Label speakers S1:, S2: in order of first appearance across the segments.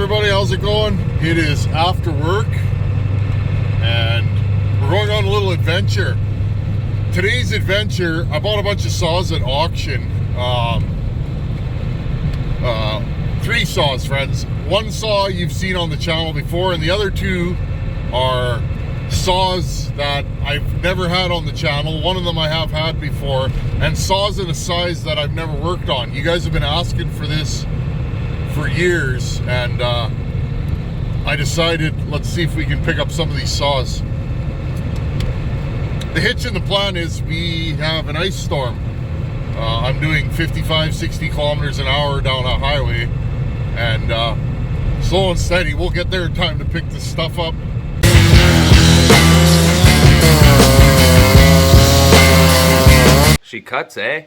S1: everybody, how's it going? It is after work and we're going on a little adventure. Today's adventure, I bought a bunch of saws at auction. 3 saws, friends. One saw you've seen on the channel before, and the other 2 are saws that I've never had on the channel. One of them I have had before, and saws in a size that I've never worked on. You guys have been asking for this for years, and I decided, let's see if we can pick up some of these saws. The hitch in the plan is we have an ice storm. I'm doing 55, 60 kilometers an hour down a highway, and slow and steady, we'll get there in time to pick this stuff up.
S2: She cuts, eh?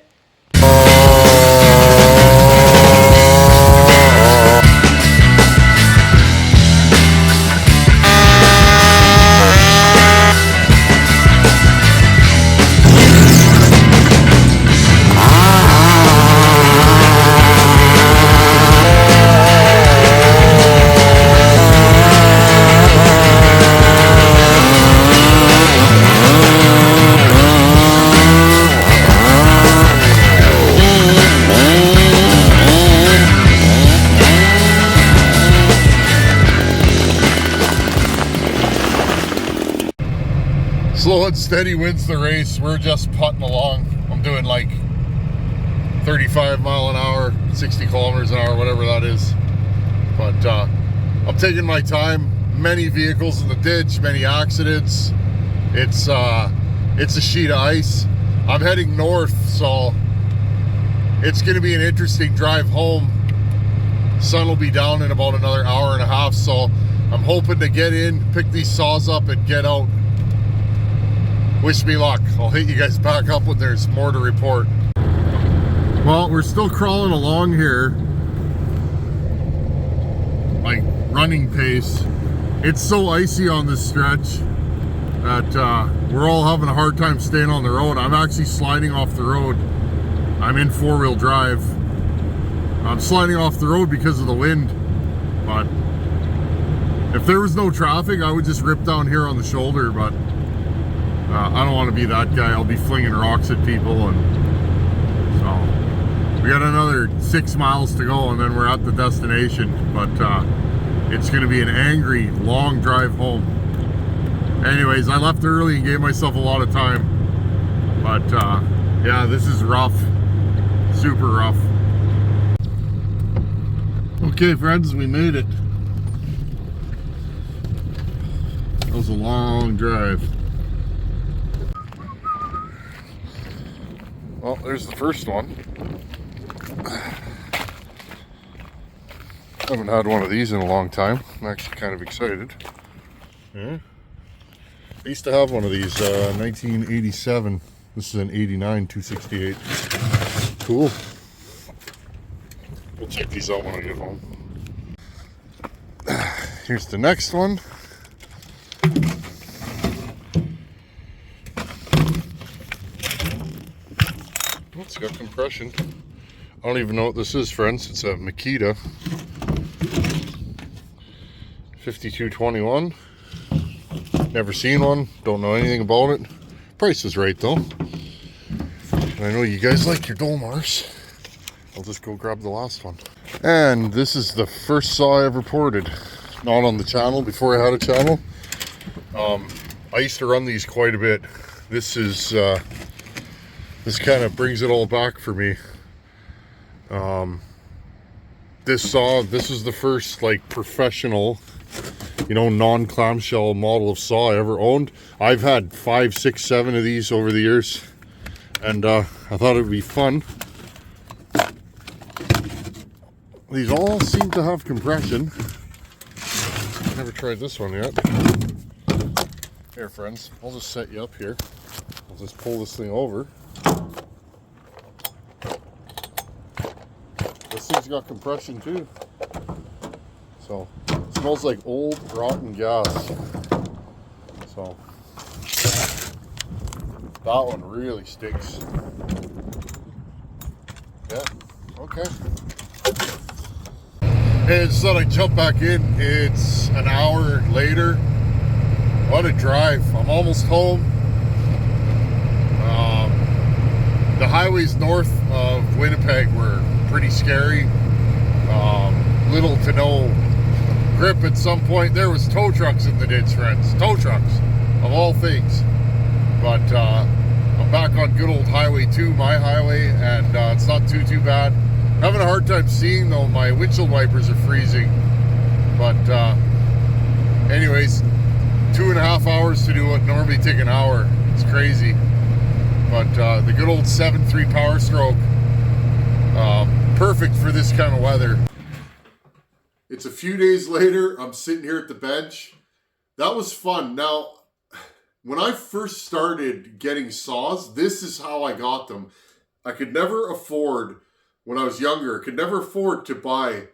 S1: Slow and steady wins the race. We're just putting along. I'm doing like 35 mile an hour, 60 kilometers an hour, whatever that is. But I'm taking my time. Many vehicles in the ditch, many accidents. It's a sheet of ice. I'm heading north, so it's going to be an interesting drive home. Sun will be down in about another hour and a half, so I'm hoping to get in, pick these saws up, and get out. Wish me luck. I'll hit you guys back up when there's more to report. Well, we're still crawling along here, like running pace. It's so icy on this stretch that we're all having a hard time staying on the road. I'm actually sliding off the road. I'm in 4-wheel drive. I'm sliding off the road because of the wind, but if there was no traffic, I would just rip down here on the shoulder, but I don't want to be that guy. I'll be flinging rocks at people, and so we got another 6 miles to go and then we're at the destination. But it's going to be an angry, long drive home. Anyways, I left early and gave myself a lot of time. But yeah, this is rough. Super rough. Okay, friends, we made it. That was a long drive. Well, there's the first one. Haven't had one of these in a long time. I'm actually kind of excited. Yeah. I used to have one of these, 1987. This is an 89 268. Cool. We'll check these out when I get home. Here's the next one. It's got compression. I don't even know what this is, friends. It's a Makita 5221. Never seen one. Don't know anything about it. Price is right though. And I know you guys like your Dolmars. I'll just go grab the last one. And this is the first saw I ever ported. Not on the channel, before I had a channel. I used to run these quite a bit. This is this kind of brings it all back for me. This saw, this is the first like professional, you know, non-clamshell model of saw I ever owned. I've had 5, 6, 7 of these over the years, and I thought it would be fun. These all seem to have compression. I've never tried this one yet. Here, friends, I'll just set you up here. I'll just pull this thing over. This thing's got compression too. So, it smells like old rotten gas. So, that one really stinks. Yeah, okay. And so I jump back in. It's an hour later. What a drive. I'm almost home. The highways north of Winnipeg were pretty scary. Little to no grip at some point. There was tow trucks in the ditch, friends. Tow trucks, of all things. But I'm back on good old Highway 2, my highway, and it's not too bad. Having a hard time seeing though, my windshield wipers are freezing. But anyways, 2.5 hours to do what normally take an hour. It's crazy. But the good old 7.3 Power Stroke, perfect for this kind of weather. It's a few days later, I'm sitting here at the bench. That was fun. Now, when I first started getting saws, this is how I got them. I could never afford, when I was younger, I could never afford to buy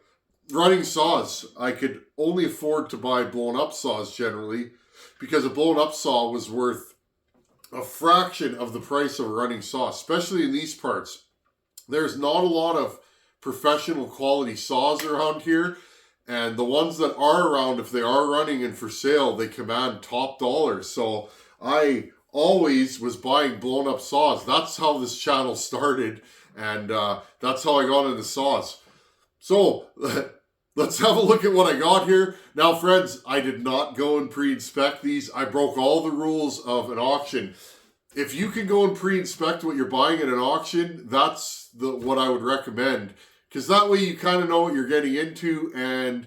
S1: running saws. I could only afford to buy blown up saws generally, because a blown up saw was worth a fraction of the price of a running saw, especially in these parts. There's not a lot of professional quality saws around here, and the ones that are around, if they are running and for sale, they command top dollar. So I always was buying blown up saws. That's how this channel started, and that's how I got into saws. So let's have a look at what I got here. Now, friends, I did not go and pre-inspect these. I broke all the rules of an auction. If you can go and pre-inspect what you're buying at an auction, that's what I would recommend. Because that way you kind of know what you're getting into, and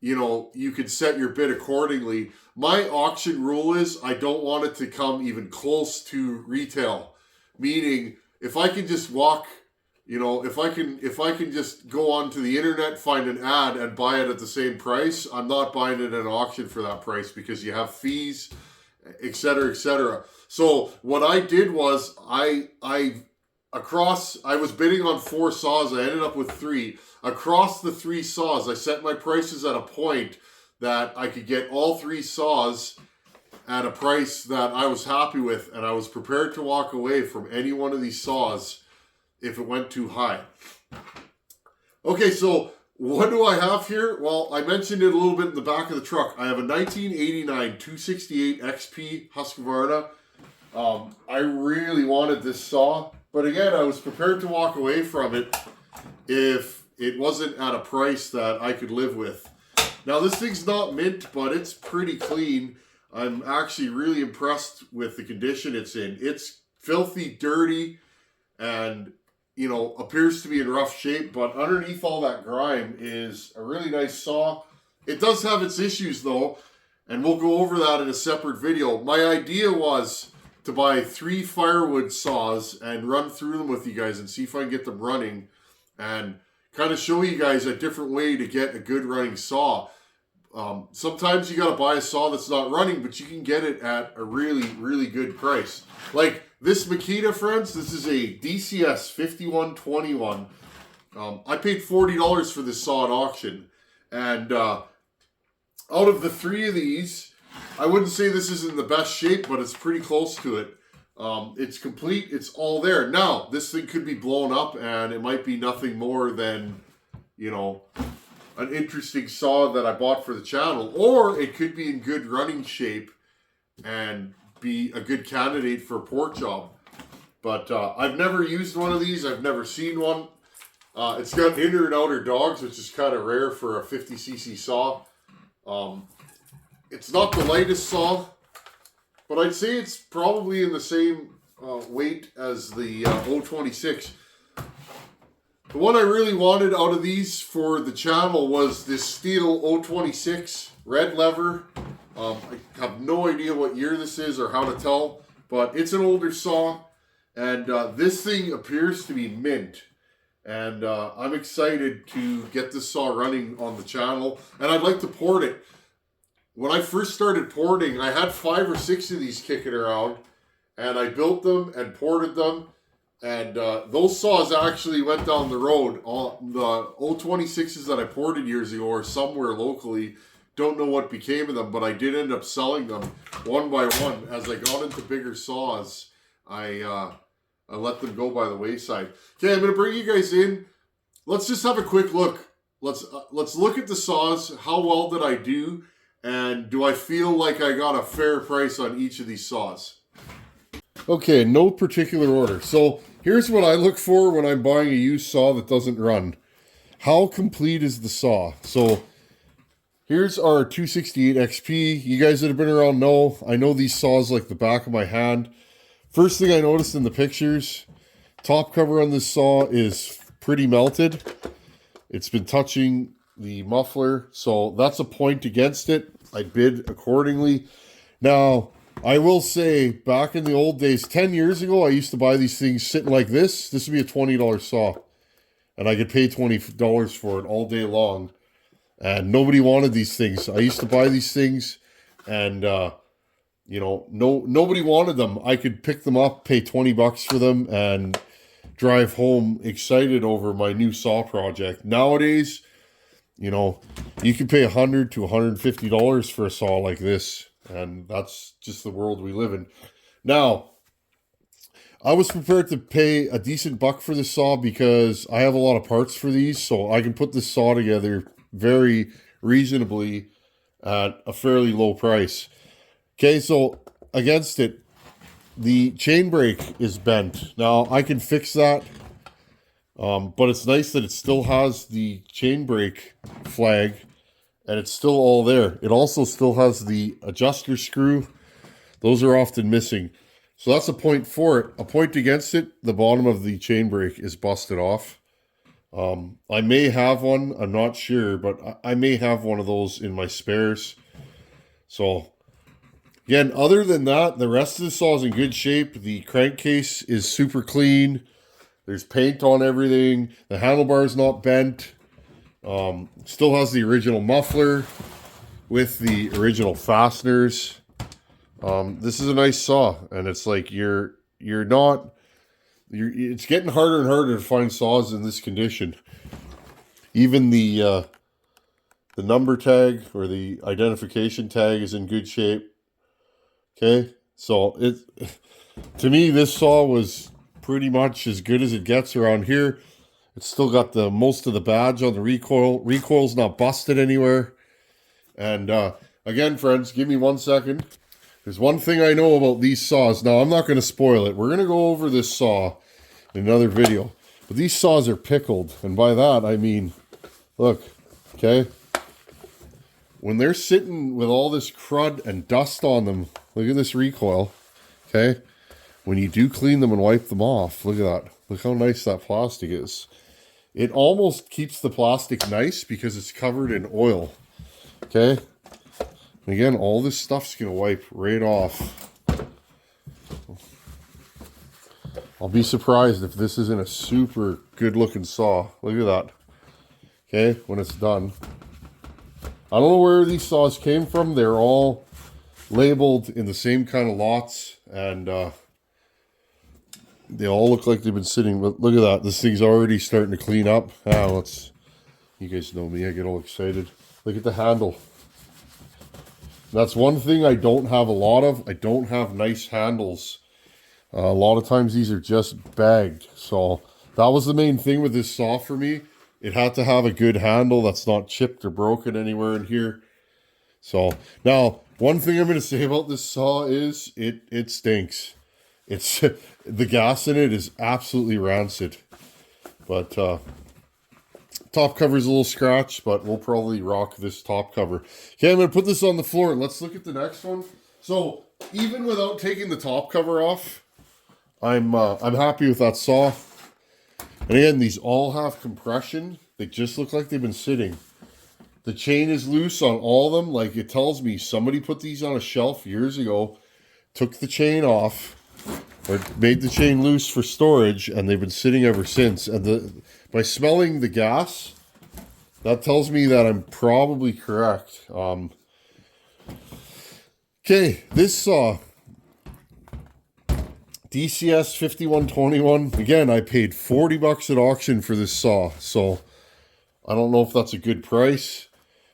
S1: you know, you can set your bid accordingly. My auction rule is I don't want it to come even close to retail. Meaning, if I can just walk, you know, if I can just go onto the internet, find an ad and buy it at the same price, I'm not buying it at an auction for that price, because you have fees, etc., etc. So what I did was I was bidding on 4 saws. I ended up with 3. Across the 3 saws, I set my prices at a point that I could get all 3 saws at a price that I was happy with, and I was prepared to walk away from any one of these saws if it went too high. Okay, so what do I have here? Well, I mentioned it a little bit in the back of the truck. I have a 1989 268 XP Husqvarna. I really wanted this saw, but again, I was prepared to walk away from it if it wasn't at a price that I could live with. Now, this thing's not mint, but it's pretty clean. I'm actually really impressed with the condition it's in. It's filthy, dirty, and, you know, appears to be in rough shape, but underneath all that grime is a really nice saw. It does have its issues, though, and we'll go over that in a separate video. My idea was to buy 3 firewood saws and run through them with you guys and see if I can get them running and kind of show you guys a different way to get a good running saw. Sometimes you got to buy a saw that's not running, but you can get it at a really, really good price. Like this Makita, friends, this is a DCS 5121. I paid $40 for this saw at auction. And out of the 3 of these, I wouldn't say this is in the best shape, but it's pretty close to it. It's complete. It's all there. Now, this thing could be blown up, and it might be nothing more than, you know, an interesting saw that I bought for the channel. Or it could be in good running shape and be a good candidate for a pork job. But I've never used one of these. I've never seen one. It's got inner and outer dogs, which is kind of rare for a 50cc saw. It's not the lightest saw, but I'd say it's probably in the same weight as the 026. The one I really wanted out of these for the channel was this Stihl 026 red lever. I have no idea what year this is or how to tell, but it's an older saw, and this thing appears to be mint. And I'm excited to get this saw running on the channel, and I'd like to port it. When I first started porting, I had 5 or 6 of these kicking around, and I built them and ported them, and those saws actually went down the road. All the 026s that I ported years ago are somewhere locally. Don't know what became of them, but I did end up selling them one by one. As I got into bigger saws, I let them go by the wayside. Okay, I'm going to bring you guys in. Let's just have a quick look. let's look at the saws. How well did I do? And do I feel like I got a fair price on each of these saws? Okay, no particular order. So here's what I look for when I'm buying a used saw that doesn't run. How complete is the saw? So here's our 268 XP. You guys that have been around know, I know these saws like the back of my hand. First thing I noticed in the pictures, top cover on this saw is pretty melted. It's been touching the muffler, so that's a point against it. I bid accordingly. Now, I will say, back in the old days, 10 years ago, I used to buy these things sitting like this. This would be a $20 saw. And I could pay $20 for it all day long. And nobody wanted these things. I used to buy these things, and, you know, nobody wanted them. I could pick them up, pay $20 for them, and drive home excited over my new saw project. Nowadays, you know, you can pay $100 to $150 for a saw like this, and that's just the world we live in. Now, I was prepared to pay a decent buck for this saw because I have a lot of parts for these, so I can put this saw together very reasonably at a fairly low price. Okay, so against it, the chain brake is bent. Now, I can fix that. But it's nice that it still has the chain brake flag, and it's still all there. It also still has the adjuster screw. Those are often missing. So that's a point for it. A point against it, the bottom of the chain brake is busted off. I may have one, I'm not sure, but I may have one of those in my spares. So, again, other than that, the rest of the saw is in good shape. The crankcase is super clean. There's paint on everything. The handlebar's not bent. Still has the original muffler with the original fasteners. This is a nice saw, and it's like it's getting harder and harder to find saws in this condition. Even the number tag or the identification tag is in good shape. Okay, so to me, this saw was pretty much as good as it gets around here. It's still got the most of the badge on the recoil. Recoil's not busted anywhere. And again, friends, give me 1 second. There's one thing I know about these saws. Now, I'm not going to spoil it. We're going to go over this saw in another video. But these saws are pickled. And by that, I mean, look, okay? When they're sitting with all this crud and dust on them, look at this recoil, okay? When you do clean them and wipe them off, look at that. Look how nice that plastic is. It almost keeps the plastic nice because it's covered in oil. Okay? And again, all this stuff's going to wipe right off. I'll be surprised if this isn't a super good looking saw. Look at that. Okay? When it's done. I don't know where these saws came from. They're all labeled in the same kind of lots. And, they all look like they've been sitting. Look at that. This thing's already starting to clean up. You guys know me. I get all excited. Look at the handle. That's one thing I don't have a lot of. I don't have nice handles. A lot of times these are just bagged. So that was the main thing with this saw for me. It had to have a good handle that's not chipped or broken anywhere in here. So now, one thing I'm going to say about this saw is it stinks. It's the gas in it is absolutely rancid. But top cover's a little scratched, but we'll probably rock this top cover. Okay, I'm going to put this on the floor and let's look at the next one. So even without taking the top cover off, I'm happy with that saw. And again, these all have compression. They just look like they've been sitting. The chain is loose on all of them. Like, it tells me somebody put these on a shelf years ago, took the chain off, or made the chain loose for storage, and they've been sitting ever since. And by smelling the gas, that tells me that I'm probably correct. Okay, this saw, DCS 5121. Again, I paid $40 at auction for this saw, so I don't know if that's a good price.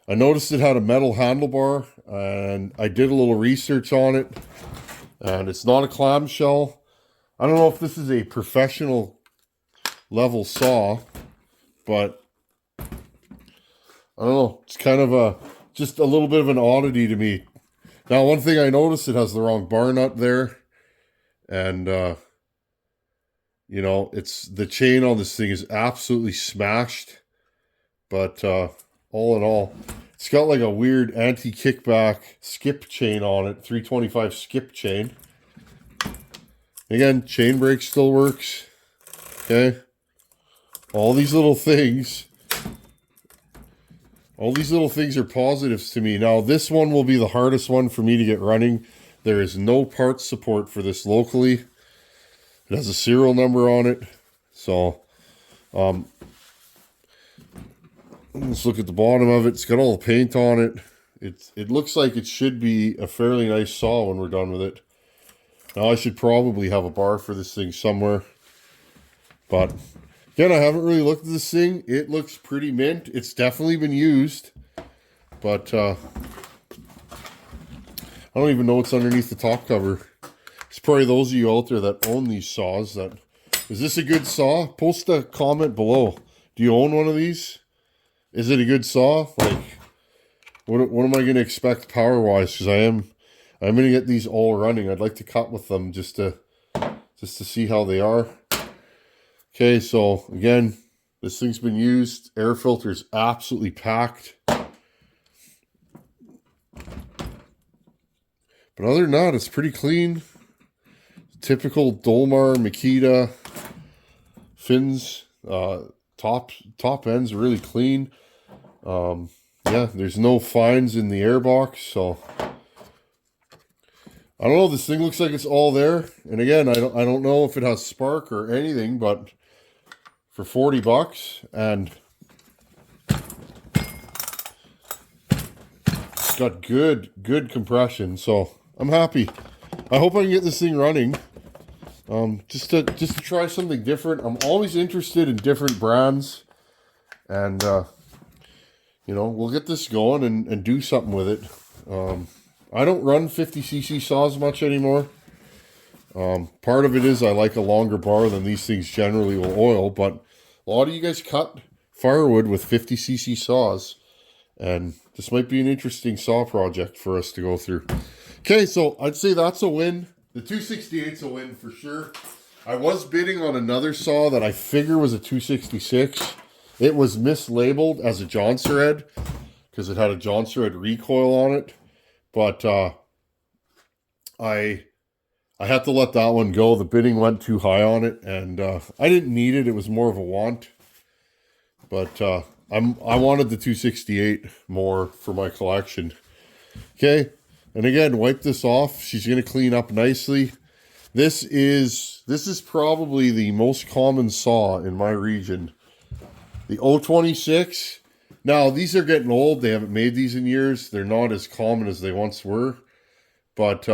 S1: I noticed it had a metal handlebar, and I did a little research on it, and it's not a clamshell. I don't know if this is a professional level saw, but I don't know. It's kind of just a little bit of an oddity to me. Now, one thing I noticed, it has the wrong bar nut there. And, you know, it's the chain on this thing is absolutely smashed. But all in all, it's got like a weird anti-kickback skip chain on it, 325 skip chain. Again, chain brake still works. Okay. All these little things are positives to me. Now, this one will be the hardest one for me to get running. There is no parts support for this locally. It has a serial number on it. So, let's look at the bottom of it. It's got all the paint on it. It looks like it should be a fairly nice saw when we're done with it. Now, I should probably have a bar for this thing somewhere. But, again, I haven't really looked at this thing. It looks pretty mint. It's definitely been used. But, I don't even know what's underneath the top cover. It's probably those of you out there that own these saws. Is this a good saw? Post a comment below. Do you own one of these? Is it a good saw? Like, what am I going to expect power-wise? Because I'm going to get these all running. I'd like to cut with them just to see how they are. Okay, so again, this thing's been used. Air filter's absolutely packed. But other than that, it's pretty clean. Typical Dolmar, Makita fins. Top end's really clean. Yeah, there's no fines in the airbox, so I don't know. This thing looks like it's all there. And again, I don't know if it has spark or anything, but for $40 and it's got good compression, so I'm happy. I hope I can get this thing running. Just to try something different. I'm always interested in different brands, and you know, we'll get this going and do something with it. I don't run 50cc saws much anymore. Part of it is I like a longer bar than these things generally will oil, but a lot of you guys cut firewood with 50cc saws, and this might be an interesting saw project for us to go through. Okay, so I'd say that's a win. The 268's a win for sure. I was bidding on another saw that I figure was a 266. It was mislabeled as a Jonsered because it had a Jonsered recoil on it. But I had to let that one go. The bidding went too high on it, and I didn't need it. It was more of a want. But I wanted the 268 more for my collection. Okay. And again, wipe this off. She's going to clean up nicely. This is probably the most common saw in my region. The 026. Now, these are getting old. They haven't made these in years. They're not as common as they once were. But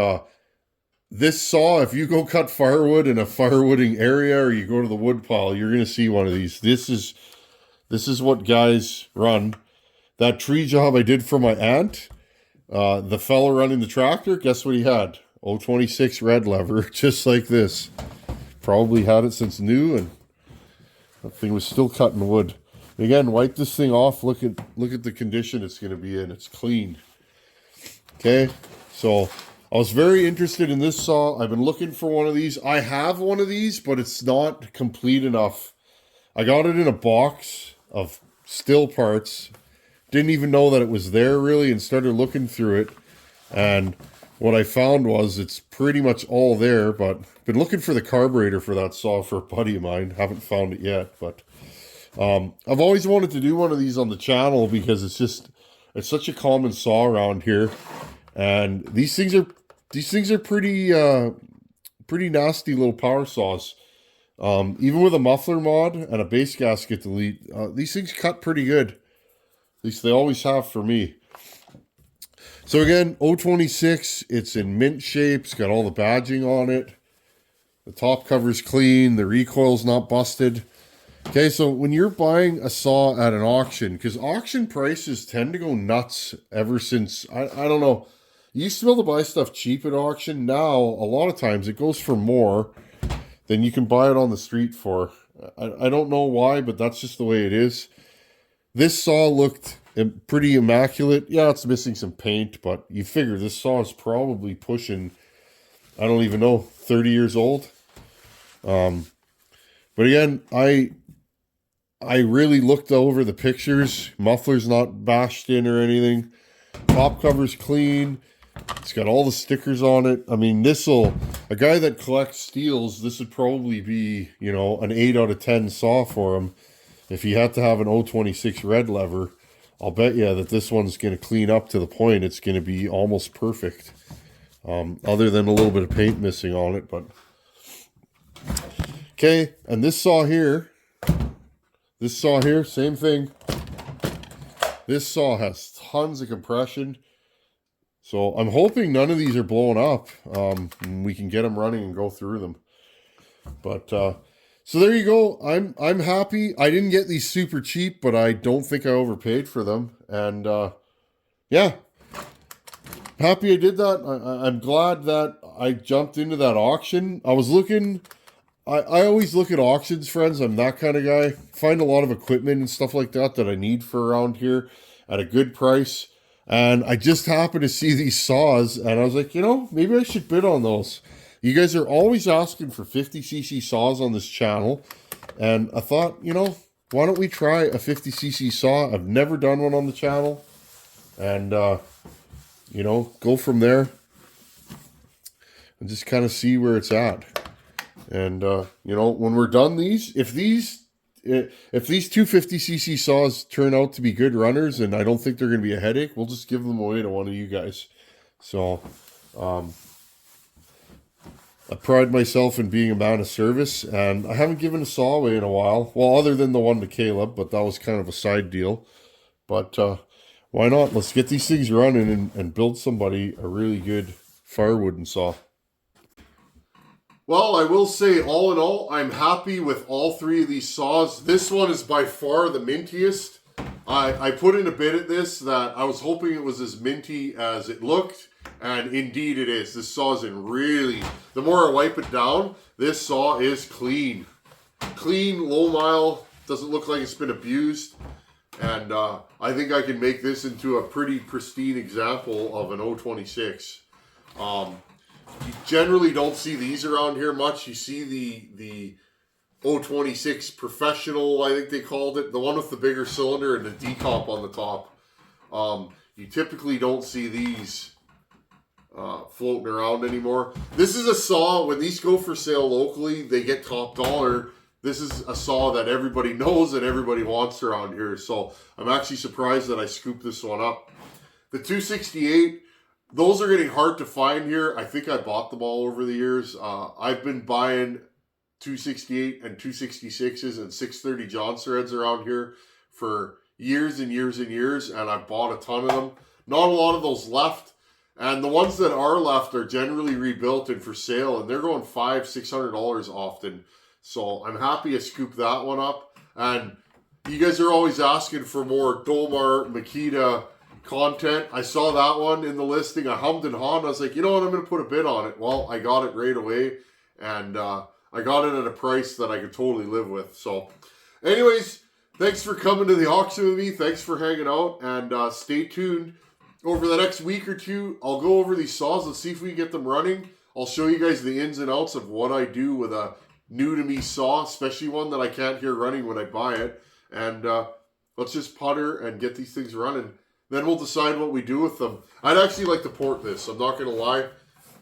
S1: this saw, if you go cut firewood in a firewooding area or you go to the wood pile, you're going to see one of these. This is what guys run. That tree job I did for my aunt, the fella running the tractor, guess what he had? 026 red lever, just like this. Probably had it since new, and that thing was still cutting wood. Again, wipe this thing off. Look at the condition it's going to be in. It's clean. Okay, so I was very interested in this saw. I've been looking for one of these. I have one of these, but it's not complete enough. I got it in a box of still parts. Didn't even know that it was there really, and started looking through it. And what I found was it's pretty much all there, but been looking for the carburetor for that saw for a buddy of mine. Haven't found it yet, but I've always wanted to do one of these on the channel because it's such a common saw around here. And these things are pretty nasty little power saws. Even with a muffler mod and a base gasket delete, these things cut pretty good. At least they always have for me. So again, 026, it's in mint shape. It's got all the badging on it. The top cover's clean. The recoil's not busted. Okay, so when you're buying a saw at an auction, because auction prices tend to go nuts ever since, I don't know. You used to be able to buy stuff cheap at auction. Now, a lot of times it goes for more than you can buy it on the street for. I don't know why, but that's just the way it is. This saw looked pretty immaculate. Yeah, it's missing some paint, but you figure this saw is probably pushing, I don't even know, 30 years old. But again, I really looked over the pictures. Muffler's not bashed in or anything. Top cover's clean. It's got all the stickers on it. I mean, a guy that collects steels, this would probably be, you know, an 8 out of 10 saw for him. If he had to have an 026 red lever, I'll bet you that this one's going to clean up to the point it's going to be almost perfect. Other than a little bit of paint missing on it, but... Okay, and this saw here, same thing. This saw has tons of compression. So I'm hoping none of these are blowing up. We can get them running and go through them. But so there you go. I'm happy. I didn't get these super cheap, but I don't think I overpaid for them. And yeah, happy I did that. I'm glad that I jumped into that auction. I was looking. I always look at auctions, friends. I'm that kind of guy. Find a lot of equipment and stuff like that I need for around here at a good price. And I just happened to see these saws, and I was like, you know, maybe I should bid on those. You guys are always asking for 50cc saws on this channel. And I thought, you know, why don't we try a 50cc saw? I've never done one on the channel. And, you know, go from there. And just kind of see where it's at. And, you know, when we're done if these 250cc saws turn out to be good runners and I don't think they're going to be a headache, we'll just give them away to one of you guys. So, I pride myself in being a man of service, and I haven't given a saw away in a while. Well, other than the one to Caleb, but that was kind of a side deal. But, why not? Let's get these things running and build somebody a really good firewood saw. Well, I will say, all in all, I'm happy with all three of these saws. This one is by far the mintiest. I put in a bid at this that I was hoping it was as minty as it looked, and indeed it is. This saw is in really... The more I wipe it down, this saw is clean. Clean, low mile, doesn't look like it's been abused, and I think I can make this into a pretty pristine example of an 026. You generally don't see these around here much. You see the 026 Professional, I think they called it. The one with the bigger cylinder and the decomp on the top. You typically don't see these floating around anymore. This is a saw, when these go for sale locally, they get top dollar. This is a saw that everybody knows and everybody wants around here. So I'm actually surprised that I scooped this one up. The 268... Those are getting hard to find here. I think I bought them all over the years. I've been buying 268 and 266s and 630 John threads around here for years and years and years, and I've bought a ton of them. Not a lot of those left, and the ones that are left are generally rebuilt and for sale, and they're going $500-600 often. So I'm happy I scooped that one up. And you guys are always asking for more Dolmar Makita content. I saw that one in the listing. I hummed and hawed. I was like, you know what, I'm going to put a bid on it. Well, I got it right away, and I got it at a price that I could totally live with. So anyways, thanks for coming to the auction with me. Thanks for hanging out, and stay tuned. Over the next week or two, I'll go over these saws and see if we can get them running. I'll show you guys the ins and outs of what I do with a new to me saw, especially one that I can't hear running when I buy it. And let's just putter and get these things running. Then we'll decide what we do with them. I'd actually like to port this. I'm not going to lie.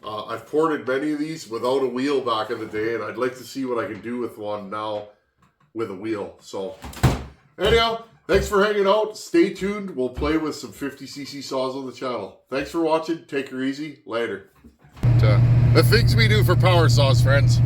S1: I've ported many of these without a wheel back in the day, and I'd like to see what I can do with one now with a wheel. So, anyhow, thanks for hanging out. Stay tuned. We'll play with some 50cc saws on the channel. Thanks for watching. Take her easy. Later. The things we do for power saws, friends.